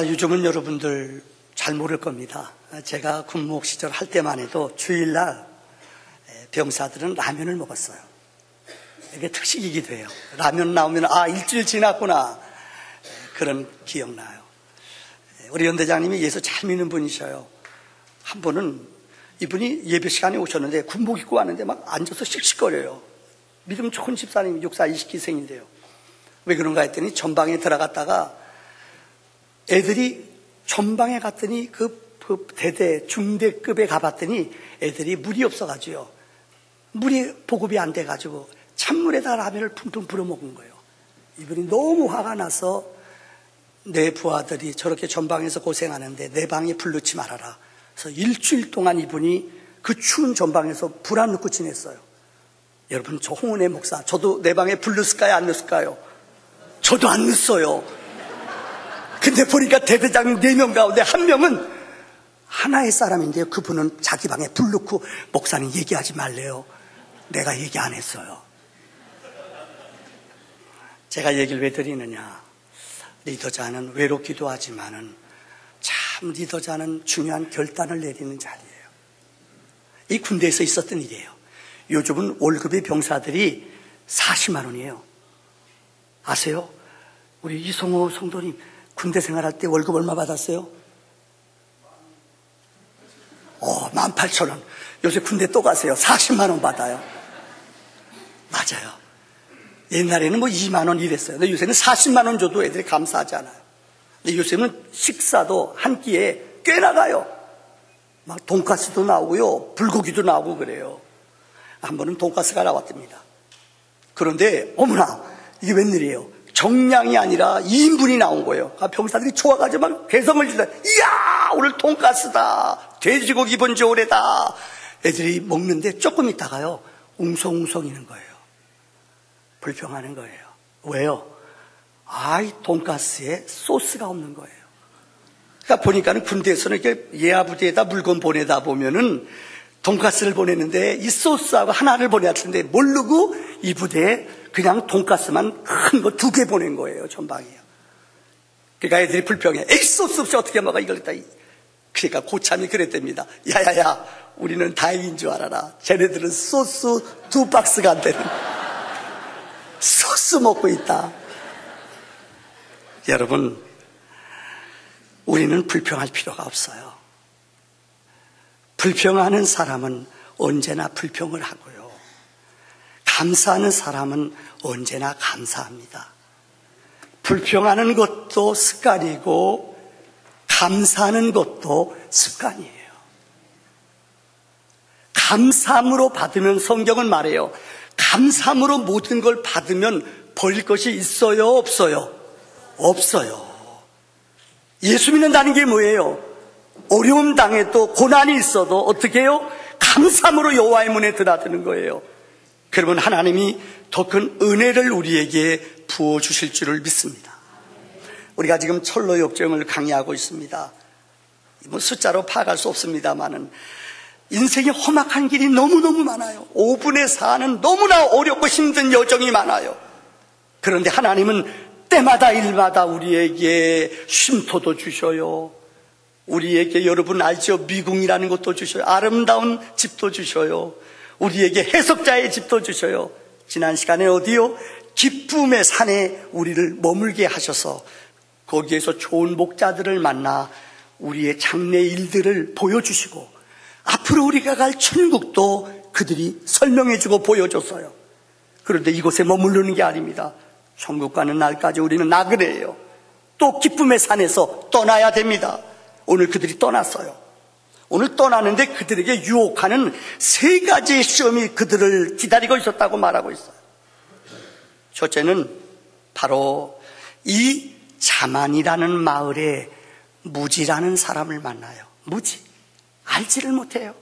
요즘은 여러분들 잘 모를 겁니다. 제가 군목 시절 할 때만 해도 주일날 병사들은 라면을 먹었어요. 이게 특식이기도 해요. 라면 나오면 일주일 지났구나, 그런 기억나요. 우리 연대장님이 예수 잘 믿는 분이셔요. 한 번은 이분이 예배 시간에 오셨는데 군복 입고 왔는데 막 앉아서 씩씩거려요. 믿음 좋은 집사님, 육사 20기생인데요. 왜 그런가 했더니 전방에 들어갔다가 애들이 전방에 갔더니 그 대대 중대급에 가봤더니 애들이 물이 없어가지고요, 물이 보급이 안 돼가지고 찬물에다 라면을 퉁퉁 불어 먹은 거예요. 이분이 너무 화가 나서 내 부하들이 저렇게 전방에서 고생하는데 내 방에 불 넣지 말아라. 그래서 일주일 동안 이분이 그 추운 전방에서 불 안 넣고 지냈어요. 여러분, 저 홍은혜 목사, 저도 내 방에 불 넣었을까요, 안 넣었을까요? 저도 안 넣었어요. 근데 보니까 대대장 4명 가운데 1명은 하나의 사람인데요, 그분은 자기 방에 불 넣고 목사님 얘기하지 말래요. 내가 얘기 안 했어요. 제가 얘기를 왜 드리느냐, 리더자는 외롭기도 하지만은 참 리더자는 중요한 결단을 내리는 자리예요. 이 군대에서 있었던 일이에요. 요즘은 월급의 병사들이 40만 원이에요. 아세요? 우리 이성호 성도님 군대 생활할 때 월급 얼마 받았어요? 18,000원. 요새 군대 또 가세요. 40만 원 받아요. 맞아요. 옛날에는 2만 원 이랬어요. 근데 요새는 40만 원 줘도 애들이 감사하지 않아요. 근데 요새는 식사도 한 끼에 꽤 나가요. 막 돈가스도 나오고요, 불고기도 나오고 그래요. 한 번은 돈가스가 나왔답니다. 그런데 어머나, 이게 웬일이에요? 정량이 아니라 2인분이 나온 거예요. 병사들이 좋아가지고 막 개성을 질러, 이야, 오늘 돈가스다, 돼지고기 본지 오래다. 애들이 먹는데 조금 있다가요, 웅성웅성이는 거예요. 불평하는 거예요. 왜요? 이 돈가스에 소스가 없는 거예요. 그러니까 보니까는 군대에서는 이렇게 예하부대에다 물건 보내다 보면은 돈가스를 보내는데 이 소스하고 하나를 보내왔는데 모르고 이 부대에 그냥 돈가스만 큰 거 2개 보낸 거예요, 전방이요. 그러니까 애들이 불평해. 에이, 소스 없이 어떻게 먹어, 이걸 다. 그러니까 고참이 그랬답니다. 야야야, 우리는 다행인 줄 알아라. 쟤네들은 소스 2박스가 안 되는 소스 먹고 있다. 여러분, 우리는 불평할 필요가 없어요. 불평하는 사람은 언제나 불평을 하고요, 감사하는 사람은 언제나 감사합니다. 불평하는 것도 습관이고 감사하는 것도 습관이에요. 감사함으로 받으면, 성경은 말해요, 감사함으로 모든 걸 받으면 벌 것이 있어요, 없어요? 없어요. 예수 믿는다는 게 뭐예요? 어려움 당해도 고난이 있어도 어떻게 해요? 감사함으로 여호와의 문에 드나드는 거예요. 그러면 하나님이 더 큰 은혜를 우리에게 부어주실 줄을 믿습니다. 우리가 지금 철로 역정을 강의하고 있습니다. 숫자로 파악할 수 없습니다만은 인생의 험악한 길이 너무너무 많아요. 5분의 4는 너무나 어렵고 힘든 여정이 많아요. 그런데 하나님은 때마다 일마다 우리에게 쉼터도 주셔요. 우리에게, 여러분 알죠? 미궁이라는 것도 주셔요. 아름다운 집도 주셔요. 우리에게 해석자의 집도 주셔요. 지난 시간에 어디요? 기쁨의 산에 우리를 머물게 하셔서 거기에서 좋은 목자들을 만나 우리의 장래 일들을 보여주시고 앞으로 우리가 갈 천국도 그들이 설명해주고 보여줬어요. 그런데 이곳에 머무르는 게 아닙니다. 천국 가는 날까지 우리는 나그네예요. 또 기쁨의 산에서 떠나야 됩니다. 오늘 그들이 떠났어요. 오늘 떠나는데 그들에게 유혹하는 3가지의 시험이 그들을 기다리고 있었다고 말하고 있어요. 첫째는 바로 이 자만이라는 마을에 무지라는 사람을 만나요. 무지, 알지를 못해요.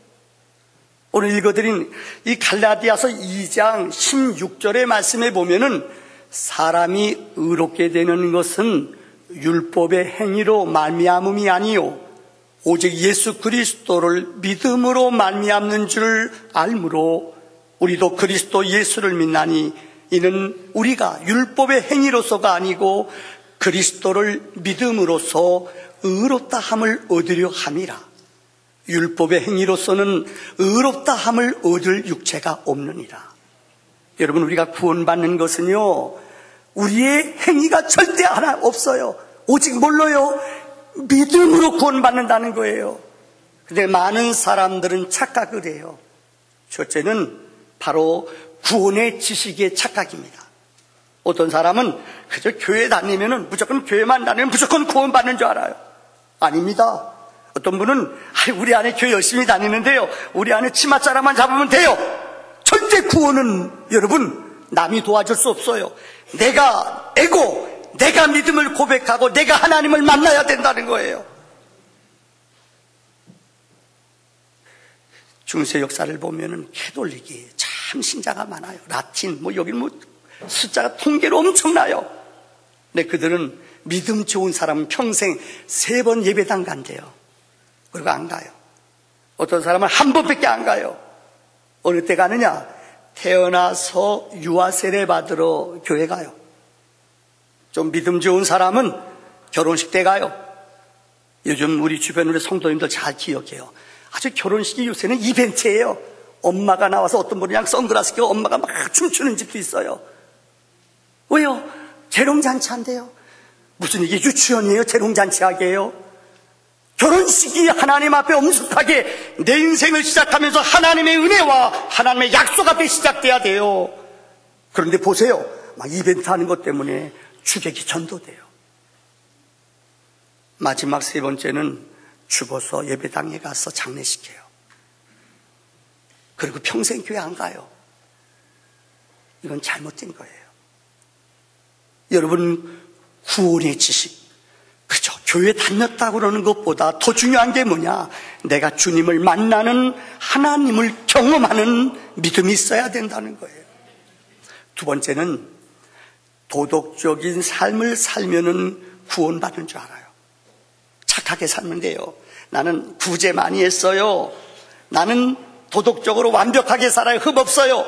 오늘 읽어드린 이 갈라디아서 2장 16절의 말씀에 보면은 사람이 의롭게 되는 것은 율법의 행위로 말미암음이 아니요 오직 예수 그리스도를 믿음으로 말미암는 줄 알므로 우리도 그리스도 예수를 믿나니 이는 우리가 율법의 행위로서가 아니고 그리스도를 믿음으로써 의롭다 함을 얻으려 함이라. 율법의 행위로서는 의롭다 함을 얻을 육체가 없느니라. 여러분, 우리가 구원받는 것은요, 우리의 행위가 절대 하나 없어요. 오직 뭘로요? 믿음으로 구원받는다는 거예요. 근데 많은 사람들은 착각을 해요. 첫째는 바로 구원의 지식의 착각입니다. 어떤 사람은 그저 교회 다니면은 무조건 교회만 다니면 무조건 구원받는 줄 알아요. 아닙니다. 어떤 분은 우리 안에 교회 열심히 다니는데요, 우리 안에 치맛자락만 잡으면 돼요. 절대 구원은 여러분 남이 도와줄 수 없어요. 내가 내가 믿음을 고백하고 내가 하나님을 만나야 된다는 거예요. 중세 역사를 보면은 캐톨릭이 참 신자가 많아요. 라틴 여기 숫자가 통계로 엄청나요. 근데 그들은 믿음 좋은 사람은 평생 3번 예배당 간대요. 그리고 안 가요. 어떤 사람은 한 번밖에 안 가요. 어느 때 가느냐? 태어나서 유아 세례 받으러 교회 가요. 좀 믿음 좋은 사람은 결혼식 때 가요. 요즘 우리 주변 우리 성도님들 잘 기억해요. 아주 결혼식이 요새는 이벤트예요. 엄마가 나와서 어떤 분이 그냥 선글라스 끼고 엄마가 막 춤추는 집도 있어요. 왜요? 재롱잔치 한대요. 무슨 이게 유치원이에요? 재롱잔치 하게요? 결혼식이 하나님 앞에 엄숙하게 내 인생을 시작하면서 하나님의 은혜와 하나님의 약속 앞에 시작돼야 돼요. 그런데 보세요, 막 이벤트 하는 것 때문에 주객이 전도돼요. 마지막 3번째는 죽어서 예배당에 가서 장례시켜요. 그리고 평생 교회 안 가요. 이건 잘못된 거예요. 여러분, 구원의 지식, 그죠? 교회 다녔다고 그러는 것보다 더 중요한 게 뭐냐? 내가 주님을 만나는, 하나님을 경험하는 믿음이 있어야 된다는 거예요. 2번째는 도덕적인 삶을 살면은 구원받는 줄 알아요. 착하게 살면 돼요. 나는 구제 많이 했어요. 나는 도덕적으로 완벽하게 살아요. 흠 없어요.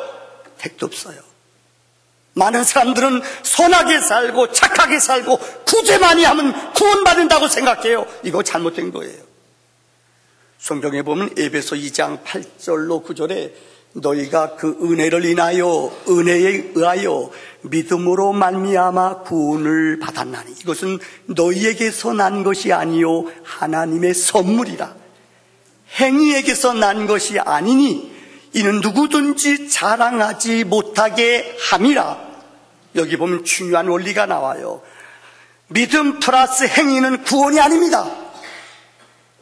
택도 없어요. 많은 사람들은 선하게 살고 착하게 살고 구제 많이 하면 구원받는다고 생각해요. 이거 잘못된 거예요. 성경에 보면 에베소 2장 8절로 9절에 너희가 그 은혜를 인하여, 은혜에 의하여 믿음으로 말미암아 구원을 받았나니 이것은 너희에게서 난 것이 아니요 하나님의 선물이라. 행위에게서 난 것이 아니니 이는 누구든지 자랑하지 못하게 함이라. 여기 보면 중요한 원리가 나와요. 믿음 플러스 행위는 구원이 아닙니다.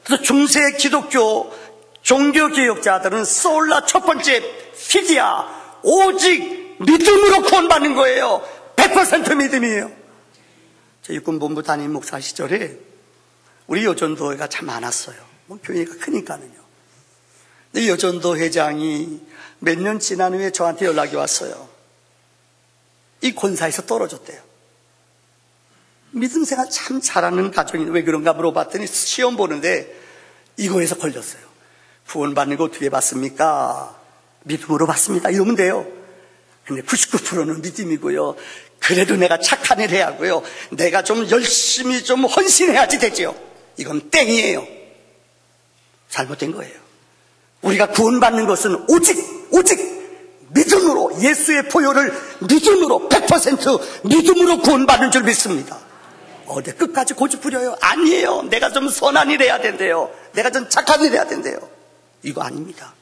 그래서 중세 기독교 종교개혁자들은 솔라 첫 번째 피디야, 오직 믿음으로 구원받는 거예요. 100% 믿음이에요. 제 육군본부 담임 목사 시절에 우리 여전도회가 참 많았어요. 교회가 크니까는요. 근데 여전도 회장이 몇 년 지난 후에 저한테 연락이 왔어요. 이 권사에서 떨어졌대요. 믿음 생활 참 잘하는 가정인데 왜 그런가 물어봤더니 시험 보는데 이거에서 걸렸어요. 구원받는 거 어떻게 받습니까? 믿음으로 받습니다. 이러면 돼요. 근데 99%는 믿음이고요. 그래도 내가 착한 일 해야 하고요. 내가 좀 열심히 좀 헌신해야지 되죠. 이건 땡이에요. 잘못된 거예요. 우리가 구원받는 것은 오직 믿음으로, 예수의 보혈을 믿음으로 100% 믿음으로 구원받는 줄 믿습니다. 내 끝까지 고집부려요. 아니에요. 내가 좀 선한 일 해야 된대요. 내가 좀 착한 일 해야 된대요. 이거 아닙니다.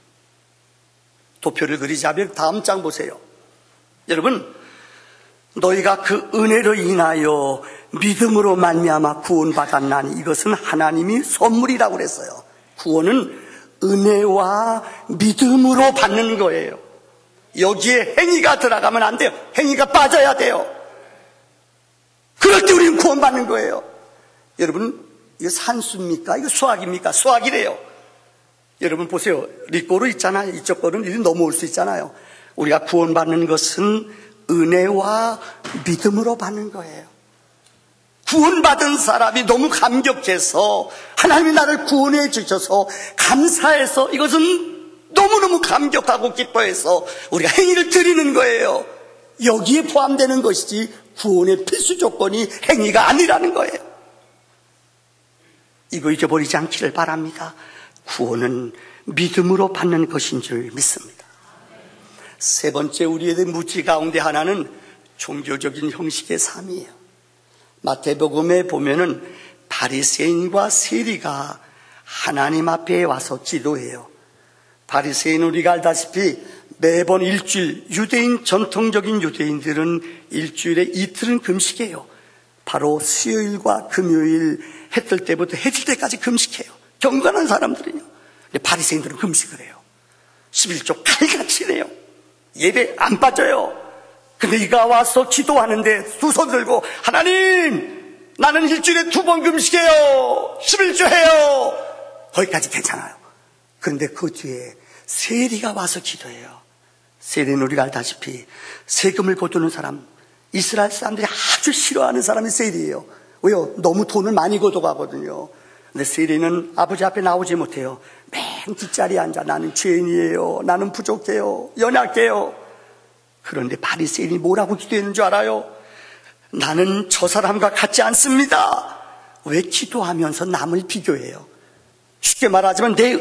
도표를 그리자면 다음 장 보세요. 여러분, 너희가 그 은혜로 인하여 믿음으로 말미암아 구원받았나니 이것은 하나님이 선물이라고 그랬어요. 구원은 은혜와 믿음으로 받는 거예요. 여기에 행위가 들어가면 안 돼요. 행위가 빠져야 돼요. 그럴 때 우리는 구원받는 거예요. 여러분, 이거 산수입니까? 이거 수학입니까? 수학이래요. 여러분 보세요. 리꼬르 있잖아요. 이쪽 거는 이리 넘어올 수 있잖아요. 우리가 구원받는 것은 은혜와 믿음으로 받는 거예요. 구원받은 사람이 너무 감격해서 하나님이 나를 구원해 주셔서 감사해서 이것은 너무너무 감격하고 기뻐해서 우리가 행위를 드리는 거예요. 여기에 포함되는 것이지 구원의 필수 조건이 행위가 아니라는 거예요. 이거 잊어버리지 않기를 바랍니다. 구원은 믿음으로 받는 것인 줄 믿습니다. 세 번째, 우리의 무지 가운데 하나는 종교적인 형식의 삶이에요. 마태복음에 보면은 바리새인과 세리가 하나님 앞에 와서 기도해요. 바리새인, 우리가 알다시피 매번 일주일, 전통적인 유대인들은 일주일에 이틀은 금식해요. 바로 수요일과 금요일 해 뜰 때부터 해질 때까지 금식해요. 경건한 사람들은요. 근데 바리새인들은 금식을 해요. 11조 칼같이 내요. 예배 안 빠져요. 근데 이가 와서 기도하는데 두 손 들고, 하나님, 나는 일주일에 2번 금식해요. 11조 해요. 거기까지 괜찮아요. 그런데 그 뒤에 세리가 와서 기도해요. 세리는 우리가 알다시피 세금을 거두는 사람, 이스라엘 사람들이 아주 싫어하는 사람이 세리예요. 왜요? 너무 돈을 많이 걷어가거든요. 근데 세리는 아버지 앞에 나오지 못해요. 맨 뒷자리에 앉아, 나는 죄인이에요. 나는 부족해요. 연약해요. 그런데 바리새인이 뭐라고 기도했는 줄 알아요? 나는 저 사람과 같지 않습니다. 왜 기도하면서 남을 비교해요? 쉽게 말하자면 내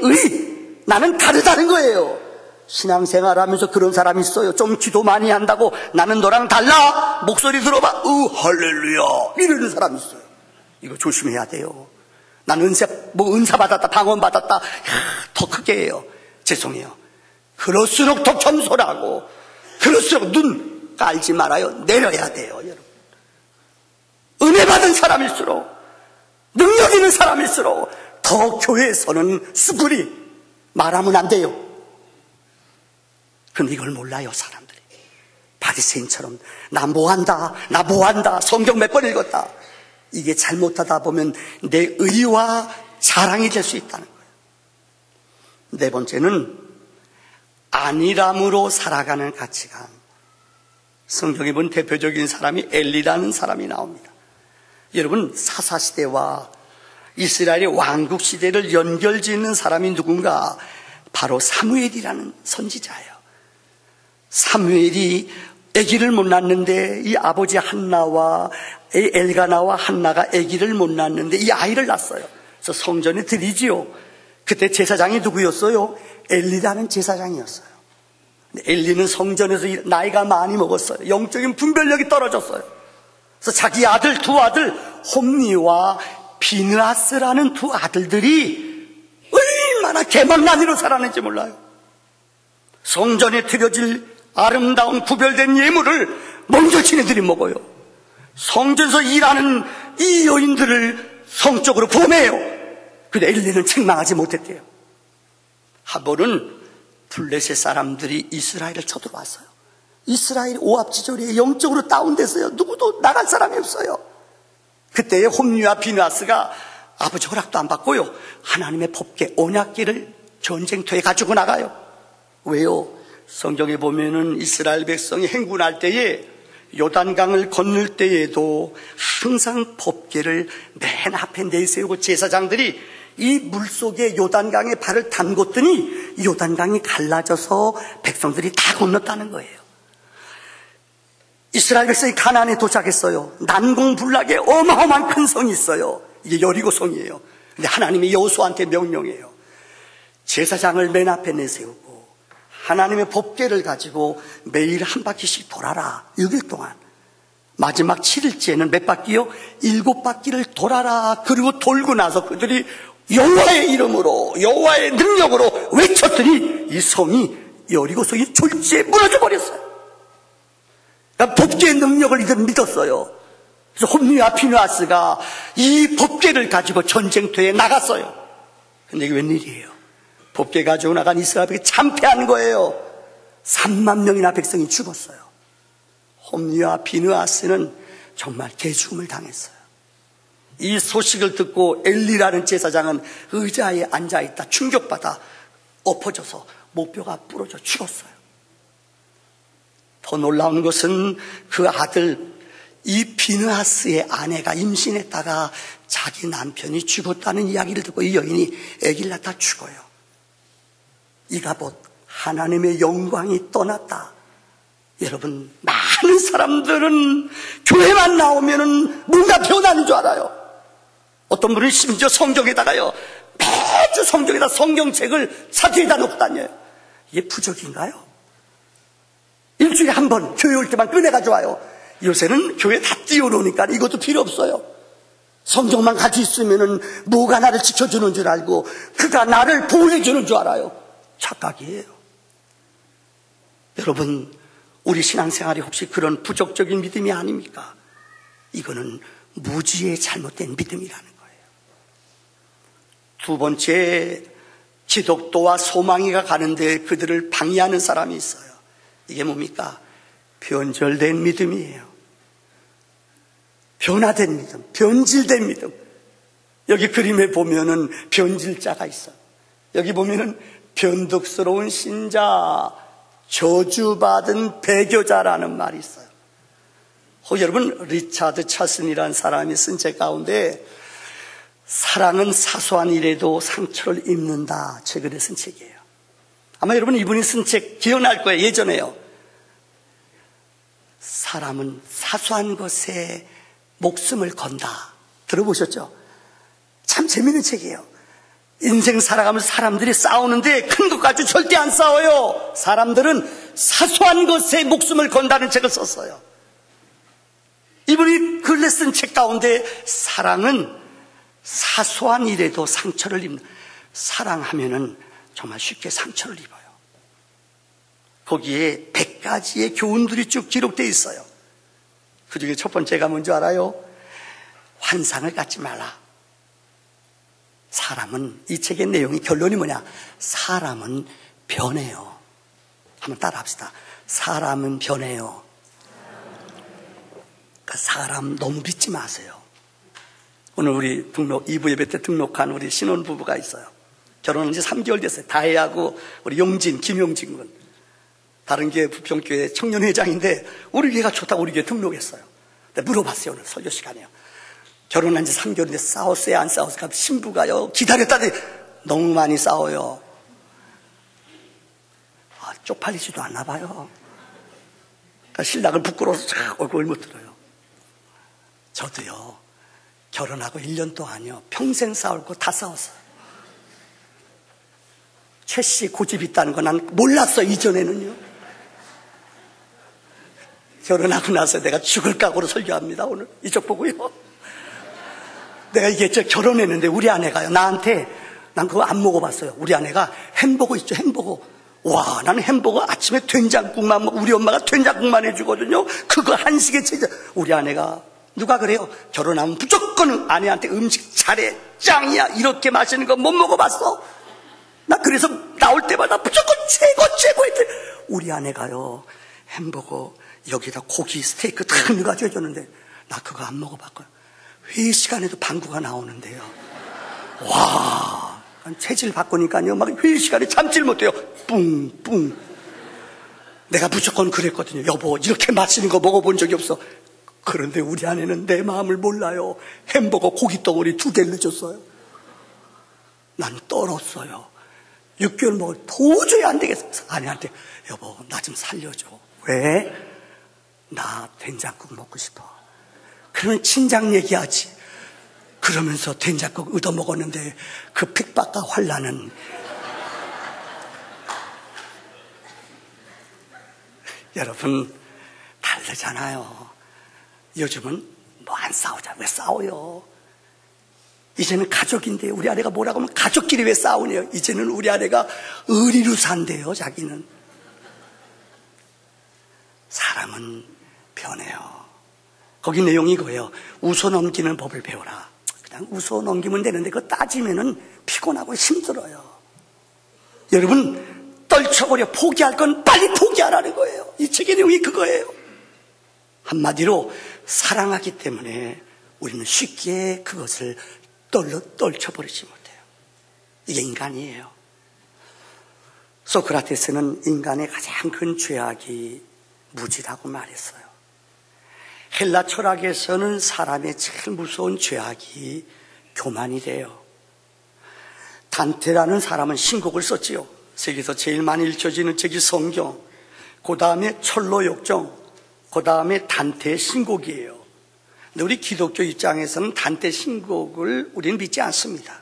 나는 다르다는 거예요. 신앙생활하면서 그런 사람이 있어요. 좀 기도 많이 한다고 나는 너랑 달라? 목소리 들어봐. 할렐루야. 이러는 사람이 있어요. 이거 조심해야 돼요. 나는 은사 받았다, 방언 받았다. 더 크게 해요. 죄송해요. 그럴수록 더 겸손하고, 그럴수록 눈 깔지 말아요. 내려야 돼요, 여러분. 은혜 받은 사람일수록, 능력 있는 사람일수록 더 교회에서는 스프리 말하면 안 돼요. 그런데 이걸 몰라요, 사람들이. 바리새인처럼 나 뭐한다, 성경 몇 번 읽었다. 이게 잘못하다 보면 내 의와 자랑이 될 수 있다는 거예요. 네 번째는 안일함으로 살아가는 가치관. 성경에 본 대표적인 사람이 엘리라는 사람이 나옵니다. 여러분, 사사시대와 이스라엘의 왕국시대를 연결짓는 사람이 누군가? 바로 사무엘이라는 선지자예요. 사무엘이 아기를 못 낳는데, 이 아버지 한나와 엘가나와 한나가 아기를 못 낳는데 이 아이를 낳았어요. 그래서 성전에 드리지요. 그때 제사장이 누구였어요? 엘리라는 제사장이었어요. 엘리는 성전에서 나이가 많이 먹었어요. 영적인 분별력이 떨어졌어요. 그래서 자기 두 아들 홈니와 비느하스라는 두 아들들이 얼마나 개망나니로 살았는지 몰라요. 성전에 드려질 아름다운 구별된 예물을 먼저 지네들이 먹어요. 성전에서 일하는 이 여인들을 성적으로 범해요. 근데 엘리는 책망하지 못했대요. 한 번은 블레셋 사람들이 이스라엘을 쳐들어왔어요. 이스라엘 오합지졸이 영적으로 다운됐어요. 누구도 나갈 사람이 없어요. 그때의 홈리와 비느하스가 아버지 허락도 안 받고요, 하나님의 법궤 언약궤를 전쟁터에 가지고 나가요. 왜요? 성경에 보면은 이스라엘 백성이 행군할 때에 요단강을 건널 때에도 항상 법궤를 맨 앞에 내세우고 제사장들이 이 물속에 요단강에 발을 담궜더니 요단강이 갈라져서 백성들이 다 건넜다는 거예요. 이스라엘 백성이 가나안에 도착했어요. 난공불락에 어마어마한 큰 성이 있어요. 이게 여리고성이에요. 근데 하나님이 여호수아한테 명령해요. 제사장을 맨 앞에 내세우고 하나님의 법궤를 가지고 매일 한 바퀴씩 돌아라. 6일 동안. 마지막 7일째는 몇 바퀴요? 7바퀴를 돌아라. 그리고 돌고 나서 그들이 여호와의 이름으로, 여호와의 능력으로 외쳤더니 이 성이, 여리고성이 졸지에 무너져 버렸어요. 그러니까 법궤의 능력을 이들은 믿었어요. 그래서 홈리와 비느하스가 이 법궤를 가지고 전쟁터에 나갔어요. 근데 이게 웬일이에요? 법궤 가지고 나간 이스라엘이 참패한 거예요. 3만 명이나 백성이 죽었어요. 홈리와 비느하스는 정말 개죽음을 당했어요. 이 소식을 듣고 엘리라는 제사장은 의자에 앉아있다 충격받아 엎어져서 목뼈가 부러져 죽었어요. 더 놀라운 것은 그 아들, 이 비느하스의 아내가 임신했다가 자기 남편이 죽었다는 이야기를 듣고 이 여인이 아기를 낳다 죽어요. 이가 곧 하나님의 영광이 떠났다. 여러분, 많은 사람들은 교회만 나오면은 뭔가 변하는 줄 알아요. 어떤 분은 심지어 성경에다가요, 매주 성경에다 성경책을 사진에다 놓고 다녀요. 이게 부적인가요? 일주일에 한 번 교회 올 때만 꺼내가지고 와요. 요새는 교회 다 띄워놓으니까 이것도 필요 없어요. 성경만 가지고 있으면은 뭐가 나를 지켜주는 줄 알고 그가 나를 보호해주는 줄 알아요. 착각이에요. 여러분, 우리 신앙생활이 혹시 그런 부적적인 믿음이 아닙니까? 이거는 무지의 잘못된 믿음이라는 거예요. 두 번째, 기독도와 소망이가 가는데 그들을 방해하는 사람이 있어요. 이게 뭡니까? 변절된 믿음이에요. 변화된 믿음, 변질된 믿음. 여기 그림에 보면은 변질자가 있어요. 여기 보면은 변덕스러운 신자, 저주받은 배교자라는 말이 있어요. 여러분, 리차드 차슨이라는 사람이 쓴 책 가운데 사랑은 사소한 일에도 상처를 입는다 책을 쓴 책이에요. 아마 여러분 이분이 쓴 책 기억날 거예요. 예전에요. 사람은 사소한 것에 목숨을 건다. 들어보셨죠? 참 재밌는 책이에요. 인생 살아가면서 사람들이 싸우는데 큰 것 가지고 절대 안 싸워요. 사람들은 사소한 것에 목숨을 건다는 책을 썼어요. 이분이 근래 쓴 책 가운데 사랑은 사소한 일에도 상처를 입는, 사랑하면은 정말 쉽게 상처를 입어요. 거기에 100가지의 교훈들이 쭉 기록되어 있어요. 그 중에 첫 번째가 뭔지 알아요? 환상을 갖지 말라. 사람은, 이 책의 내용이 결론이 뭐냐? 사람은 변해요. 한번 따라 합시다. 사람은 변해요. 그 사람 너무 믿지 마세요. 오늘 우리 2부 예배 때 등록한 우리 신혼부부가 있어요. 결혼한 지 3개월 됐어요. 다혜하고 우리 용진, 김용진 군. 다른 교회 부평교회 청년회장인데 우리 교회가 좋다고 우리 교회 등록했어요. 근데 물어봤어요. 오늘 설교 시간에요. 결혼한 지 3개월인데 싸웠어요? 안 싸웠어요? 신부가요, 기다렸다더니 너무 많이 싸워요. 쪽팔리지도 않나 봐요. 그러니까 신랑을 부끄러워서 쫙 얼굴 못 들어요. 저도요, 결혼하고 1년 동안요, 평생 싸울 거 다 싸웠어요. 최 씨 고집 있다는 거 난 몰랐어, 이전에는요. 결혼하고 나서 내가 죽을 각오로 설교합니다, 오늘. 이쪽 보고요. 내가 이게 결혼했는데 우리 아내가요, 나한테, 난 그거 안 먹어봤어요. 우리 아내가 햄버거 있죠, 햄버거. 와, 나는 햄버거 아침에 된장국만, 우리 엄마가 된장국만 해주거든요. 그거 한식에 진짜. 우리 아내가, 누가 그래요? 결혼하면 무조건 아내한테 음식 잘해, 짱이야, 이렇게 맛있는 거 못 먹어봤어? 나 그래서 나올 때마다 무조건 최고 했대. 우리 아내가요, 햄버거 여기다 고기 스테이크 다 넣어가지고 해줬는데 나 그거 안 먹어봤고요. 회의 시간에도 방구가 나오는데요. 와, 체질 바꾸니까요, 막 회의 시간에 참질 못해요. 뿡뿡. 내가 무조건 그랬거든요. 여보, 이렇게 맛있는 거 먹어본 적이 없어. 그런데 우리 아내는 내 마음을 몰라요. 햄버거 고기 덩어리 2개를 넣어줬어요. 난 떨었어요. 6개월 먹을 도저히 안 되겠어. 아내한테, 여보, 나 좀 살려줘. 왜? 나 된장국 먹고 싶어. 그러면 친장 얘기하지. 그러면서 된장국 얻어 먹었는데 그 핍박과 환란은 여러분 다르잖아요. 요즘은 뭐 안 싸우자. 왜 싸워요? 이제는 가족인데 우리 아내가 뭐라고 하면 가족끼리 왜 싸우네요. 이제는 우리 아내가 의리로 산대요. 자기는. 사람은 변해요. 거기 내용이 이거예요. 웃어 넘기는 법을 배워라. 그냥 웃어 넘기면 되는데 그거 따지면은 피곤하고 힘들어요. 여러분, 떨쳐버려. 포기할 건 빨리 포기하라는 거예요. 이 책의 내용이 그거예요. 한마디로 사랑하기 때문에 우리는 쉽게 그것을 떨쳐버리지 못해요. 이게 인간이에요. 소크라테스는 인간의 가장 큰 죄악이 무지라고 말했어요. 헬라 철학에서는 사람의 제일 무서운 죄악이 교만이래요. 단테라는 사람은 신곡을 썼지요. 세계에서 제일 많이 읽혀지는 책이 성경. 그 다음에 철로역정, 그 다음에 단테의 신곡이에요. 근데 우리 기독교 입장에서는 단테 신곡을 우리는 믿지 않습니다.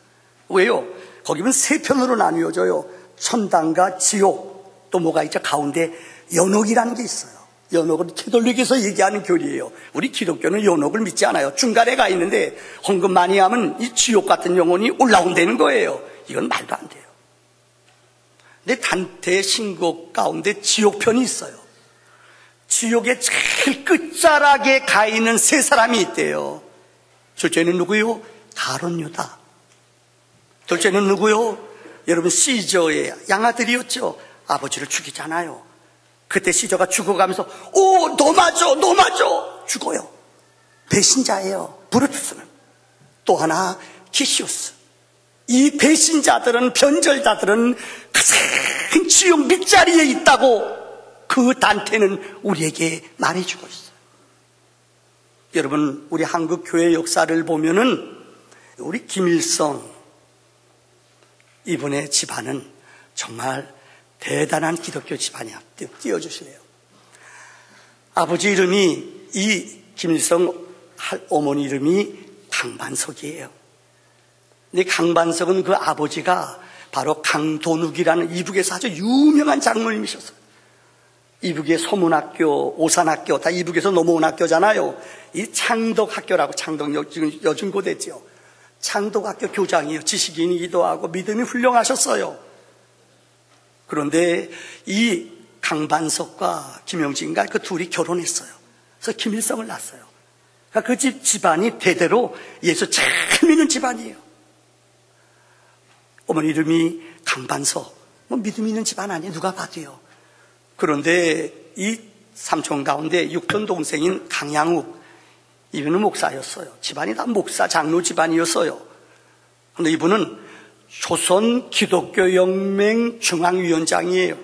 왜요? 거기 보면 세 편으로 나뉘어져요. 천당과 지옥, 또 뭐가 있죠? 가운데 연옥이라는 게 있어요. 연옥은 캐톨릭에서 얘기하는 교리예요. 우리 기독교는 연옥을 믿지 않아요. 중간에 가 있는데 헌금 많이 하면 이 지옥 같은 영혼이 올라온다는 거예요. 이건 말도 안 돼요. 근데 단테의 신곡 가운데 지옥편이 있어요. 지옥의 제일 끝자락에 가 있는 세 사람이 있대요. 둘째는 누구요? 가룟 유다. 둘째는 누구요? 여러분 시저의 양아들이었죠. 아버지를 죽이잖아요. 그때 시저가 죽어가면서 너 맞아 죽어요. 배신자예요. 브루투스는. 또 하나 키시오스. 이 배신자들은, 변절자들은 가장 지옥 밑자리에 있다고 그 단테는 우리에게 말해주고 있어요. 여러분, 우리 한국 교회 역사를 보면은 우리 김일성 이분의 집안은 정말 대단한 기독교 집안이야. 띄워주실래요? 아버지 이름이, 이 김일성 어머니 이름이 강반석이에요. 근데 강반석은 그 아버지가 바로 강도둑이라는 이북에서 아주 유명한 장로님이셨어요. 이북의 소문학교, 오산학교 다 이북에서 넘어온 학교잖아요. 이 창덕학교라고, 창덕 여중고대죠. 창덕학교 교장이에요. 지식인이기도 하고 믿음이 훌륭하셨어요. 그런데 이 강반석과 김영진과 그 둘이 결혼했어요. 그래서 김일성을 낳았어요. 그러니까 그 집안이 대대로 예수 잘 믿는 집안이에요. 어머니 이름이 강반석, 믿음 있는 집안 아니에요. 누가 봐도요. 그런데 이 삼촌 가운데 육촌 동생인 강양욱, 이분은 목사였어요. 집안이 다 목사, 장로 집안이었어요. 그런데 이분은 조선 기독교연맹 중앙위원장이에요.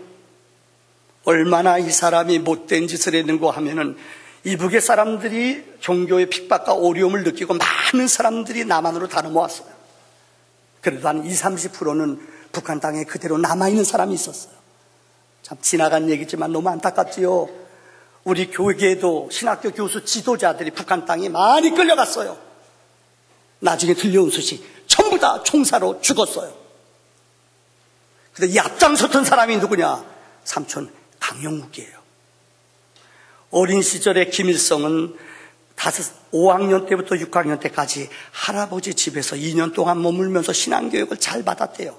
얼마나 이 사람이 못된 짓을 했는가 하면은 이북의 사람들이 종교의 핍박과 어려움을 느끼고 많은 사람들이 남한으로 다 넘어왔어요. 그래도 한 20, 30%는 북한 땅에 그대로 남아있는 사람이 있었어요. 참 지나간 얘기지만 너무 안타깝지요. 우리 교계에도 신학교 교수 지도자들이 북한 땅에 많이 끌려갔어요. 나중에 들려온 소식 전부 다 총사로 죽었어요. 근데 이 앞장섰던 사람이 누구냐? 삼촌 강영욱이에요. 어린 시절에 김일성은 5학년 때부터 6학년 때까지 할아버지 집에서 2년 동안 머물면서 신앙교육을 잘 받았대요.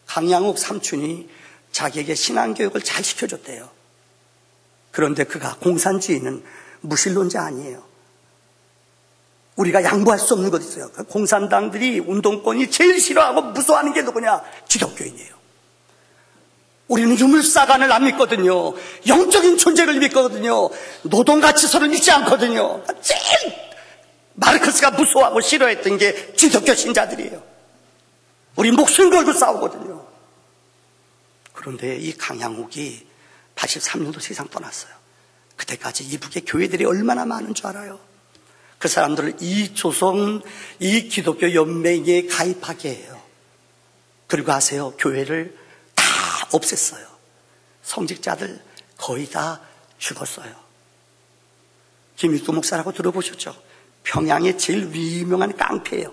강양욱 삼촌이 자기에게 신앙교육을 잘 시켜줬대요. 그런데 그가 공산주의는 무신론자 아니에요. 우리가 양보할 수 없는 것 있어요. 공산당들이 운동권이 제일 싫어하고 무서워하는 게 누구냐? 기독교인이에요. 우리는 유물사관을 안 믿거든요. 영적인 존재를 믿거든요. 노동가치서를 믿지 않거든요. 제일 마르크스가 무서워하고 싫어했던 게 기독교 신자들이에요. 우리 목숨 걸고 싸우거든요. 그런데 이 강양욱이 83년도 세상 떠났어요. 그때까지 이북의 교회들이 얼마나 많은 줄 알아요? 그 사람들을 이 조선, 이 기독교 연맹에 가입하게 해요. 그리고 아세요? 교회를 다 없앴어요. 성직자들 거의 다 죽었어요. 김일도 목사라고 들어보셨죠? 평양의 제일 유명한 깡패예요.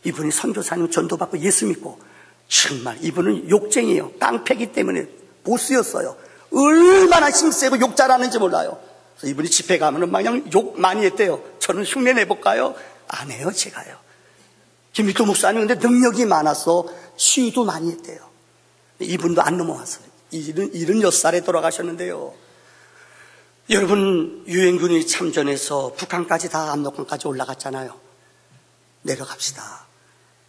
이분이 선교사님 전도받고 예수 믿고, 정말 이분은 욕쟁이에요. 깡패기 때문에 보스였어요. 얼마나 힘세고 욕 잘하는지 몰라요. 그래서 이분이 집회 가면은 마냥 욕 많이 했대요. 저는 흉내 내볼까요? 안 해요, 제가요. 김일도 목사님 근데 능력이 많아서 치유도 많이 했대요. 이분도 안 넘어왔어요. 76살에 돌아가셨는데요. 여러분, 유엔군이 참전해서 북한까지 다 압록강까지 올라갔잖아요. 내려갑시다.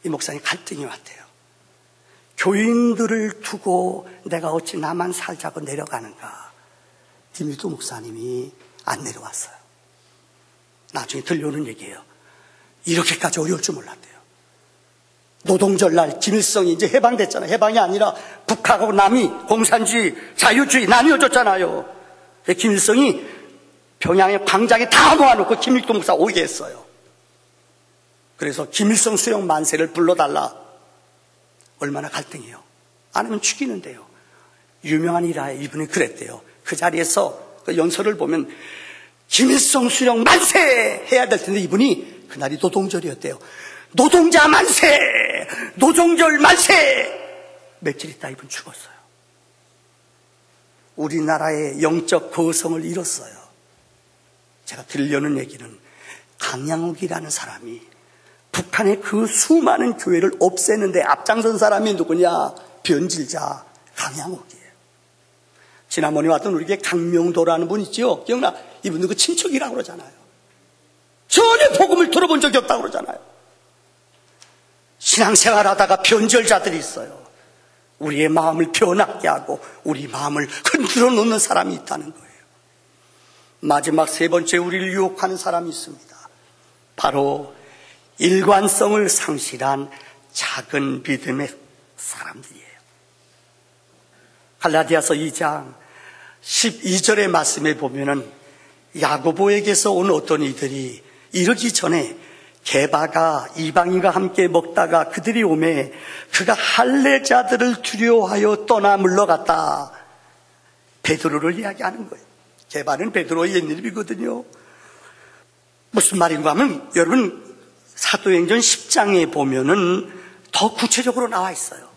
이 목사님 갈등이 왔대요. 교인들을 두고 내가 어찌 나만 살자고 내려가는가. 디미도 목사님이 안 내려왔어요. 나중에 들려오는 얘기예요. 이렇게까지 어려울 줄 몰랐대요. 노동절날 김일성이 이제 해방됐잖아요. 해방이 아니라 북하고 남이 공산주의, 자유주의 나뉘어졌잖아요. 김일성이 평양의 광장에 다 모아놓고 김일도 목사 오게 했어요. 그래서 김일성 수용 만세를 불러달라. 얼마나 갈등해요. 안 하면 죽이는데요. 유명한 일화에 이분이 그랬대요. 그 자리에서 그 연설을 보면 김일성 수령 만세 해야 될 텐데 이분이 그날이 노동절이었대요. 노동자 만세! 노동절 만세! 며칠 있다 이분 죽었어요. 우리나라의 영적 거성을 잃었어요. 제가 들려는 얘기는 강양욱이라는 사람이 북한의 그 수많은 교회를 없애는데 앞장선 사람이 누구냐? 변질자 강양욱이에요. 지난번에 왔던 우리에게 강명도라는 분 있죠? 기억나? 이분은 그 친척이라고 그러잖아요. 전혀 복음을 들어본 적이 없다고 그러잖아요. 신앙생활하다가 변절자들이 있어요. 우리의 마음을 변하게 하고 우리 마음을 흔들어 놓는 사람이 있다는 거예요. 마지막 세 번째 우리를 유혹하는 사람이 있습니다. 바로 일관성을 상실한 작은 믿음의 사람들이에요. 갈라디아서 2장 12절의 말씀에 보면은 야고보에게서 온 어떤 이들이 이르기 전에 게바가 이방인과 함께 먹다가 그들이 오매 그가 할례자들을 두려워하여 떠나 물러갔다. 베드로를 이야기하는 거예요. 게바는 베드로의 옛이름이거든요. 무슨 말인가 하면 여러분 사도행전 10장에 보면은 더 구체적으로 나와 있어요.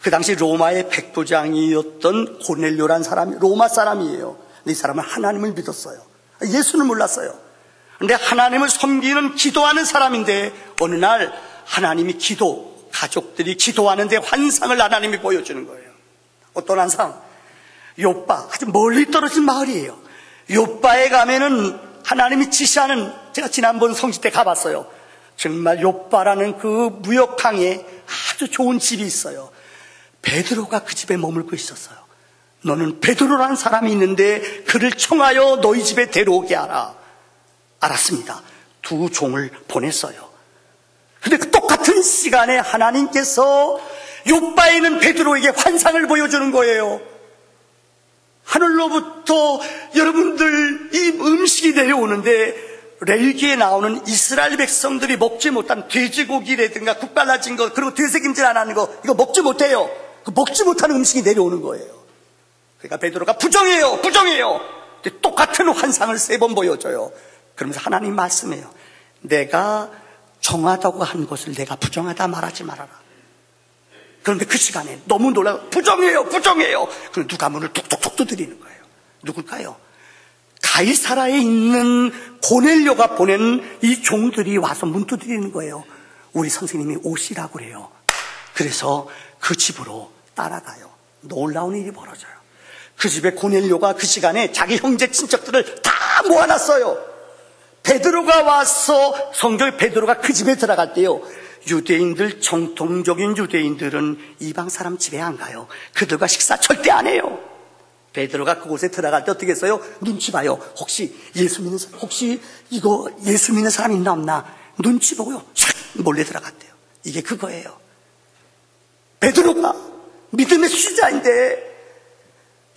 그 당시 로마의 백부장이었던 고넬료란 사람이 로마 사람이에요. 이 사람은 하나님을 믿었어요. 예수는 몰랐어요. 그런데 하나님을 섬기는 기도하는 사람인데 어느 날 하나님이 가족들이 기도하는데 환상을 하나님이 보여주는 거예요. 어떤 환상? 요빠, 아주 멀리 떨어진 마을이에요. 요빠에 가면은 하나님이 지시하는, 제가 지난번 성지 때 가봤어요. 정말 요빠라는 그 무역항에 아주 좋은 집이 있어요. 베드로가 그 집에 머물고 있었어요. 너는 베드로라는 사람이 있는데 그를 청하여 너희 집에 데려오게 하라. 알았습니다. 두 종을 보냈어요. 근데 그 똑같은 시간에 하나님께서 요빠에 있는 베드로에게 환상을 보여주는 거예요. 하늘로부터 여러분들 이 음식이 내려오는데 레위기에 나오는 이스라엘 백성들이 먹지 못한 돼지고기라든가 국 발라진 거 그리고 되새김질 안 하는 거 이거 먹지 못해요. 그 먹지 못하는 음식이 내려오는 거예요. 그러니까 베드로가 부정해요. 똑같은 환상을 3번 보여줘요. 그러면서 하나님 말씀해요. 내가 정하다고 한 것을 내가 부정하다 말하지 말아라. 그런데 그 시간에 너무 놀라서 부정해요. 그럼 누가 문을 툭툭툭 두드리는 거예요. 누굴까요? 가이사라에 있는 고넬료가 보낸 이 종들이 와서 문 두드리는 거예요. 우리 선생님이 오시라고 그래요. 그래서 그 집으로 따라가요. 놀라운 일이 벌어져요. 그 집에 고넬료가 그 시간에 자기 형제 친척들을 다 모아놨어요. 베드로가 와서 성경에 베드로가 그 집에 들어갈 때요. 유대인들, 정통적인 유대인들은 이방 사람 집에 안 가요. 그들과 식사 절대 안 해요. 베드로가 그곳에 들어갈 때 어떻게 했어요? 눈치 봐요. 혹시 예수 믿는 사람, 예수 믿는 사람 있나 없나? 눈치 보고요. 샥 몰래 들어갔대요. 이게 그거예요. 베드로가 믿음의 수자인데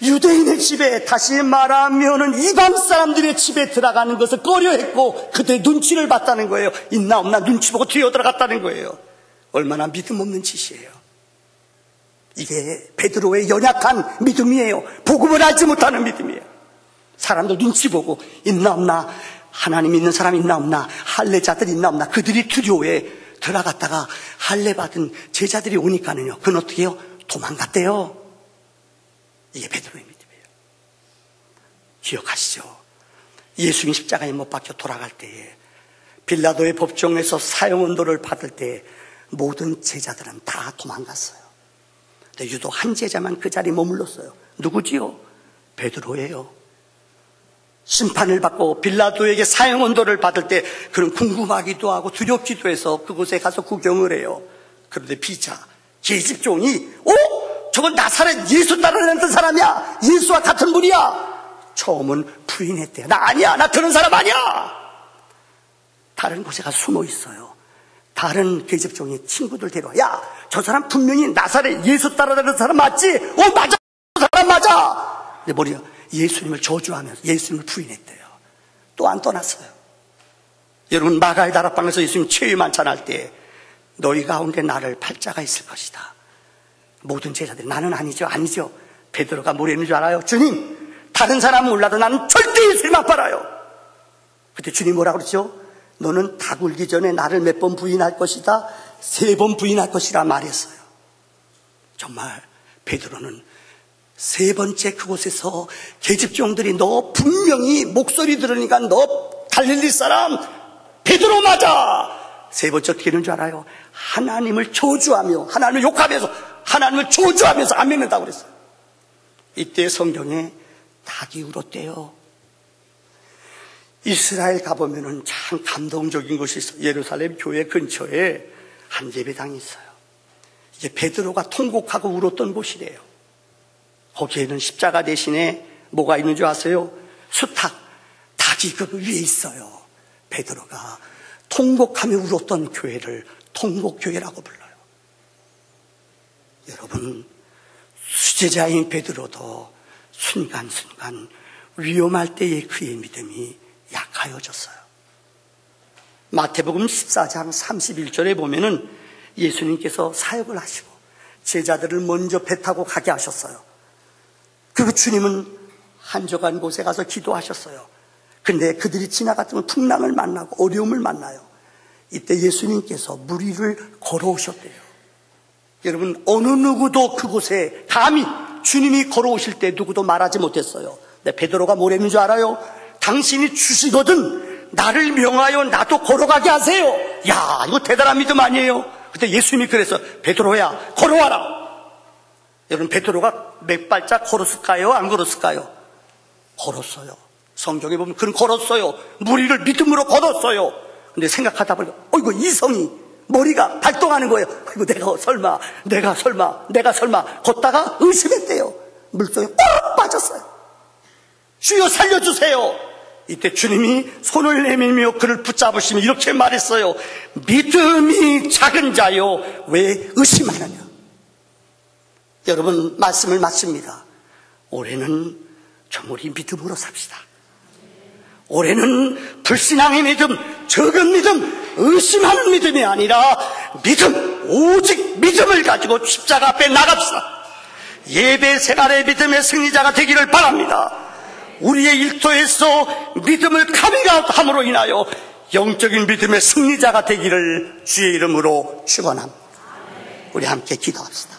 유대인의 집에, 다시 말하면은 이방 사람들의 집에 들어가는 것을 꺼려했고 그들의 눈치를 봤다는 거예요. 있나 없나 눈치 보고 뛰어 들어갔다는 거예요. 얼마나 믿음 없는 짓이에요. 이게 베드로의 연약한 믿음이에요. 복음을 알지 못하는 믿음이에요. 사람들 눈치 보고 있나 없나, 하나님 믿는 사람 있나 없나, 할례자들 있나 없나, 그들이 두려워해 들어갔다가 할례 받은 제자들이 오니까는요, 그건 어떻게 해요? 도망갔대요. 이게 베드로의 믿음이에요. 기억하시죠? 예수님 십자가에 못 박혀 돌아갈 때에 빌라도의 법정에서 사형언도를 받을 때 모든 제자들은 다 도망갔어요. 근데 유독 한 제자만 그 자리에 머물렀어요. 누구지요? 베드로예요. 심판을 받고 빌라도에게 사형언도를 받을 때 그는 궁금하기도 하고 두렵기도 해서 그곳에 가서 구경을 해요. 그런데 피자 계집종이 저건 나사렛 예수 따라다녔던 사람이야. 예수와 같은 분이야. 처음은 부인했대요. 나 아니야. 나 그런 사람 아니야. 다른 곳에 가서 숨어 있어요. 다른 계집종이 친구들 데려와. 야, 저 사람 분명히 나사렛 예수 따라다녔던 사람 맞지? 맞아. 그 사람 맞아. 근데 머리가 예수님을 저주하면서 예수님을 부인했대요. 또 안 떠났어요. 여러분, 마가의 다락방에서 예수님 최후 만찬할 때 너희 가운데 나를 팔자가 있을 것이다. 모든 제자들이 나는 아니죠. 베드로가 뭐라는 줄 알아요? 주님, 다른 사람은 몰라도 나는 절대 예수님만 팔아요. 그때 주님 뭐라고 그러죠? 너는 닭 울기 전에 나를 몇 번 부인할 것이다? 3번 부인할 것이라 말했어요. 정말 베드로는 3번째 그곳에서 계집종들이 너 분명히 목소리 들으니까 너 갈릴리 사람 베드로 맞아. 3번째 어떻게 되는 줄 알아요? 하나님을 저주하며 하나님을 욕하면서 하나님을 저주하면서 안 믿는다고 그랬어요. 이때 성경에 닭이 울었대요. 이스라엘 가보면은 참 감동적인 곳이 있어요. 예루살렘 교회 근처에 한 예배당이 있어요. 이제 베드로가 통곡하고 울었던 곳이래요. 거기에는 십자가 대신에 뭐가 있는 줄 아세요? 수탉, 닭이 그 위에 있어요. 베드로가 통곡하며 울었던 교회를 통곡교회라고 불러요. 여러분, 수제자인 베드로도 순간순간 위험할 때의 그의 믿음이 약하여졌어요. 마태복음 14장 31절에 보면은 예수님께서 사역을 하시고 제자들을 먼저 배 타고 가게 하셨어요. 그리고 주님은 한적한 곳에 가서 기도하셨어요. 근데 그들이 지나갔던 풍랑을 만나고 어려움을 만나요. 이때 예수님께서 물 위를 걸어오셨대요. 여러분, 어느 누구도 그곳에 감히 주님이 걸어오실 때 누구도 말하지 못했어요. 근데 베드로가 뭐랬는 줄 알아요? 당신이 주시거든 나를 명하여 나도 걸어가게 하세요. 야, 이거 대단한 믿음 아니에요? 그때 예수님이 그래서 베드로야 걸어와라. 여러분, 베드로가 몇 발짝 걸었을까요? 안 걸었을까요? 걸었어요. 성경에 보면 그는 걸었어요. 물 위를 믿음으로 걸었어요. 근데 생각하다 보니까 어이구, 이성이 머리가 발동하는 거예요. 아이고, 내가 설마 걷다가 의심했대요. 물속에 꽉 빠졌어요. 주여 살려주세요. 이때 주님이 손을 내밀며 그를 붙잡으시며 이렇게 말했어요. 믿음이 작은 자요 왜 의심하느냐. 여러분, 말씀을 마칩니다. 올해는 좀 우리 믿음으로 삽시다. 올해는 불신앙의 믿음, 적은 믿음, 의심하는 믿음이 아니라 믿음, 오직 믿음을 가지고 십자가 앞에 나갑시다. 예배 생활의 믿음의 승리자가 되기를 바랍니다. 우리의 일터에서 믿음을 카밍아웃함으로 인하여 영적인 믿음의 승리자가 되기를 주의 이름으로 축원합니다. 우리 함께 기도합시다.